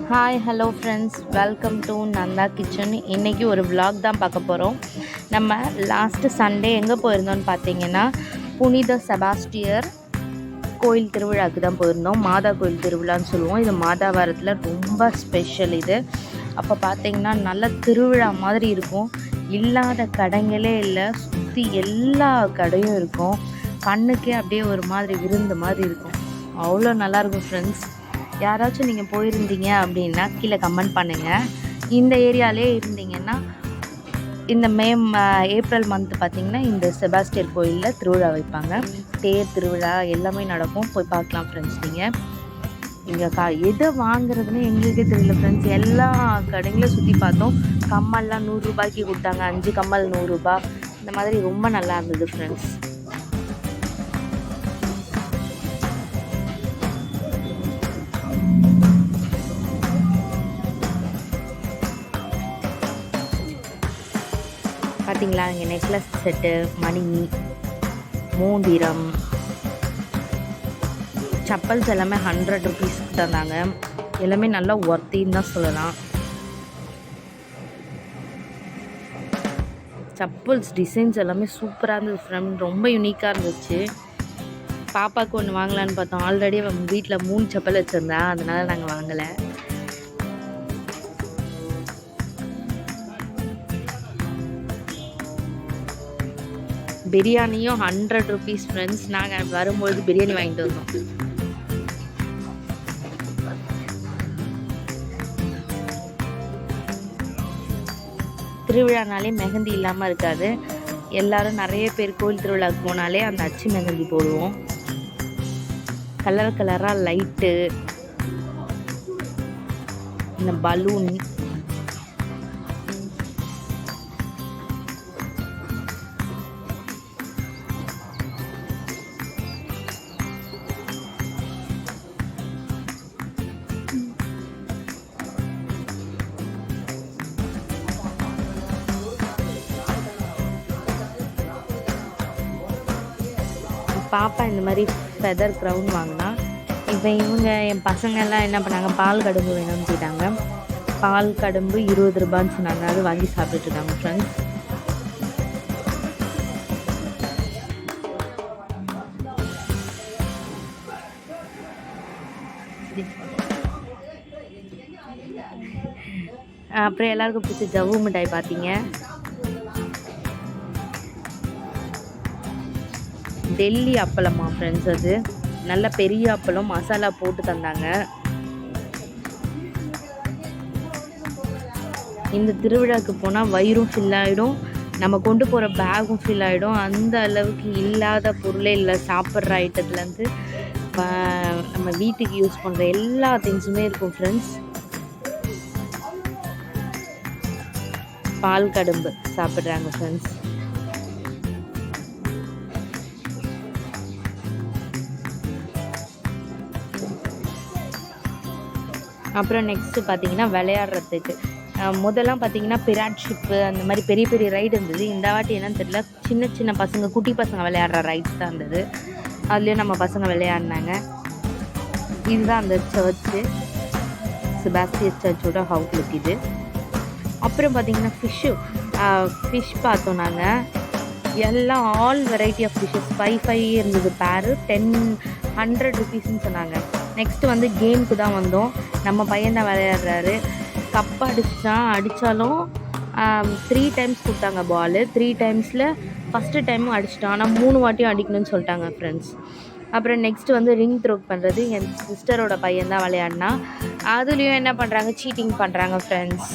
Hi hello friends, welcome to Nanda kitchen. இன்றைக்கி ஒரு vlog தான் பார்க்க போகிறோம். நம்ம லாஸ்ட்டு சண்டே எங்கே போயிருந்தோம்னு பார்த்தீங்கன்னா, புனித செபாஸ்டியர் கோயில் திருவிழாவுக்கு தான் போயிருந்தோம். மாதா கோயில் திருவிழான்னு சொல்லுவோம். இது மாதாவாரத்தில் ரொம்ப ஸ்பெஷல் இது. அப்போ பார்த்தீங்கன்னா நல்ல திருவிழா மாதிரி இருக்கும். இல்லாத கடைங்களே இல்லை, சுற்றி எல்லா கடையும் இருக்கும். கண்ணுக்கே அப்படியே ஒரு மாதிரி விருந்து மாதிரி இருக்கும். அவ்வளோ நல்லாயிருக்கும் ஃப்ரெண்ட்ஸ். யாராச்சும் நீங்கள் போயிருந்தீங்க அப்படின்னா கீழே கமெண்ட் பண்ணுங்கள். இந்த ஏரியாலே இருந்தீங்கன்னா இந்த ஏப்ரல் மந்த் பார்த்திங்கன்னா இந்த செபாஸ்டியர் கோயிலில் திருவிழா வைப்பாங்க. தேர் திருவிழா எல்லாமே நடக்கும். போய் பார்க்கலாம் ஃப்ரெண்ட்ஸ். நீங்கள் இங்கே எதை வாங்குறதுன்னு எங்களுக்கே தெரியல ஃப்ரெண்ட்ஸ். எல்லா கடைங்களும் சுற்றி பார்த்தோம். கம்மல்லாம் 100 ரூபாய்க்கு கொடுத்தாங்க. 5 கம்மல் 100 ரூபா. இந்த மாதிரி ரொம்ப நல்லா இருந்தது ஃப்ரெண்ட்ஸ். பார்த்தீங்களா, இங்கே நெக்லஸ் செட்டு, மணி, மோதிரம், சப்பல்ஸ் எல்லாமே 100 ருபீஸ்க்கு தந்தாங்க. எல்லாமே நல்லா ஒர்த்தின்னு தான் சொல்லலாம். சப்பல்ஸ் டிசைன்ஸ் எல்லாமே சூப்பராக இருந்தது ஃப்ரெண்ட். ரொம்ப யூனிக்காக இருந்துச்சு. பாப்பாவுக்கு ஒன்று வாங்கலான்னு பார்த்தோம். ஆல்ரெடி வீட்டில் 3 சப்பல் வச்சுருந்தா, அதனால் நாங்கள் வாங்கலை. பிரியாணியும் 100 ருபீஸ் ஃப்ரெண்ட்ஸ். நாங்கள் வரும்பொழுது பிரியாணி வாங்கிட்டு வந்தோம். திருவிழானாலே மெஹந்தி இல்லாமல் இருக்காது. எல்லோரும் நிறைய பேர் கோயில் திருவிழாவுக்கு போனாலே அந்த அச்சு மெஹந்தி போடுவோம். கலர் கலராக லைட்டு, இந்த பலூன், பாப்பா இந்த மாதிரி ஃபெதர் க்ரௌன் வாங்கினா. இப்போ என் பசங்கள்லாம் என்ன பண்ணாங்க, பால் கடும்பு வேணும்னு கேட்டாங்க. பால் கடும்பு 20 ரூபான்னு சொன்னாங்க. அது வாங்கி சாப்பிட்டுருக்காங்க ஃப்ரெண்ட்ஸ். அப்புறம் எல்லாருக்கும் பிடிச்ச ஜவ்வு மிட்டாய் பார்த்தீங்க. டெல்லி அப்பளமா ஃப்ரெண்ட்ஸ். அது நல்ல பெரிய அப்பளம், மசாலா போட்டு தந்தாங்க. இந்த திருவிழாவுக்கு போனால் வயிறும் ஃபில் ஆகிடும், நம்ம கொண்டு போகிற பேகும் ஃபில் ஆகிடும். அந்த அளவுக்கு இல்லாத பொருளே இல்லை. சாப்பிட்ற ஐட்டத்துலேருந்து நம்ம வீட்டுக்கு யூஸ் பண்ணுற எல்லா திங்ஸுமே இருக்கும் ஃப்ரெண்ட்ஸ். பால் கடும்பு சாப்பிட்றாங்க ஃப்ரெண்ட்ஸ். அப்புறம் நெக்ஸ்ட்டு பார்த்திங்கன்னா விளையாடுறதுக்கு முதல்லாம் பார்த்திங்கன்னா பிராட் ஷிப்பு அந்த மாதிரி பெரிய பெரிய ரைடு இருந்தது. இந்த வாட்டி என்னன்னு தெரியல, சின்ன சின்ன பசங்க, குட்டி பசங்க விளையாடுற ரைட்ஸ் தான் இருந்தது. அதுலேயும் நம்ம பசங்க விளையாடினாங்க. இதுதான் அந்த சர்ச்சு, செபாஸ்டியர் சர்ச்சோட அவுட்லுக் இது. அப்புறம் பார்த்திங்கன்னா ஃபிஷ் பார்த்தோம் நாங்கள். எல்லாம் ஆல் வெரைட்டி ஆஃப் ஃபிஷ்ஷஸ் 5 இருந்தது பேரு. 100 ருபீஸ்ன்னு சொன்னாங்க. நெக்ஸ்ட்டு வந்து கேமுக்கு தான் வந்தோம். நம்ம பையன் தான் விளையாடுறாரு. கப் அடித்தாலும் 3 டைம்ஸ் கொடுத்தாங்க பால். 3 டைம்ஸில் ஃபஸ்ட்டு டைமும் அடிச்சிட்டான். ஆனால் 3 வாட்டியும் அடிக்கணும்னு சொல்லிட்டாங்க ஃப்ரெண்ட்ஸ். அப்புறம் நெக்ஸ்ட்டு வந்து ரிங் த்ரோ பண்ணுறது என் சிஸ்டரோட பையன் தான் விளையாடினா. அதுலேயும் என்ன பண்ணுறாங்க, சீட்டிங் பண்ணுறாங்க ஃப்ரெண்ட்ஸ்.